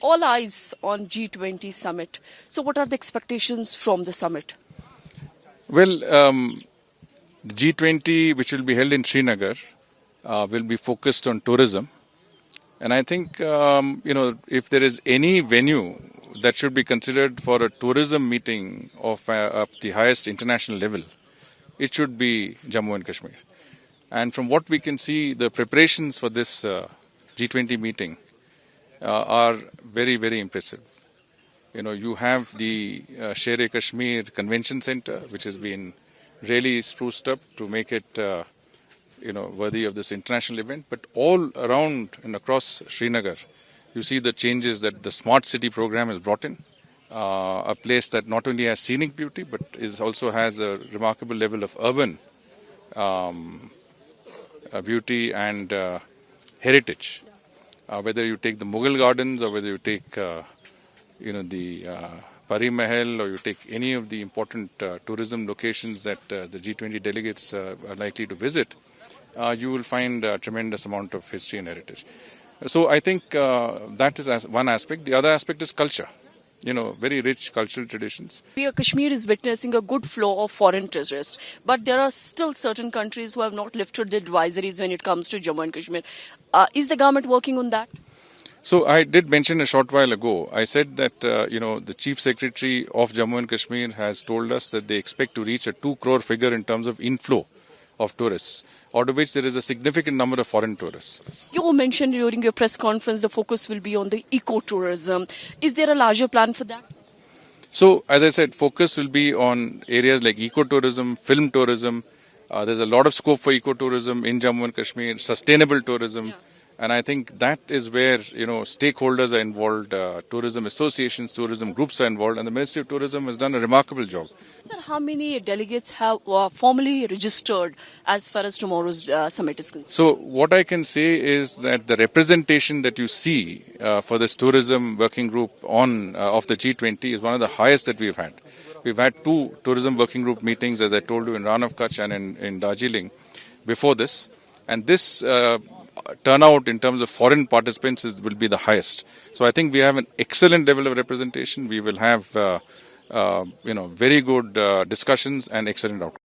All eyes on G20 summit. So what are the expectations from the summit? Well, the G20, which will be held in Srinagar, will be focused on tourism. And I think, if there is any venue that should be considered for a tourism meeting of the highest international level, it should be Jammu and Kashmir. And from what we can see, the preparations for this G20 meeting are very, very impressive. You have the Sher-e-Kashmir Convention Center, which has been really spruced up to make it, worthy of this international event. But all around and across Srinagar, you see the changes that the Smart City program has brought in. A place that not only has scenic beauty, but also has a remarkable level of urban beauty and heritage. Whether you take the Mughal gardens or whether you take the Pari Mahal, or you take any of the important tourism locations that the G20 delegates are likely to visit, you will find a tremendous amount of history and heritage. So I think that is one aspect. The other aspect is culture. Very rich cultural traditions. Kashmir is witnessing a good flow of foreign tourists, but there are still certain countries who have not lifted the advisories when it comes to Jammu and Kashmir. Is the government working on that? So I did mention a short while ago, I said that, the Chief Secretary of Jammu and Kashmir has told us that they expect to reach a 2 crore figure in terms of inflow of tourists, out of which there is a significant number of foreign tourists. You mentioned during your press conference the focus will be on the eco-tourism. Is there a larger plan for that? So, as I said, focus will be on areas like eco-tourism, film tourism. There's a lot of scope for eco-tourism in Jammu and Kashmir, sustainable tourism. Yeah. And I think that is where, stakeholders are involved, tourism associations, tourism groups are involved, and the Ministry of Tourism has done a remarkable job. Sir, how many delegates have formally registered as far as tomorrow's summit is concerned? So what I can say is that the representation that you see for this tourism working group of the G20 is one of the highest that we've had. We've had 2 tourism working group meetings, as I told you, in Rann of Kutch and in Darjeeling before this. And this turnout in terms of foreign participants will be the highest. So I think we have an excellent level of representation. We will have, very good discussions and excellent outcomes.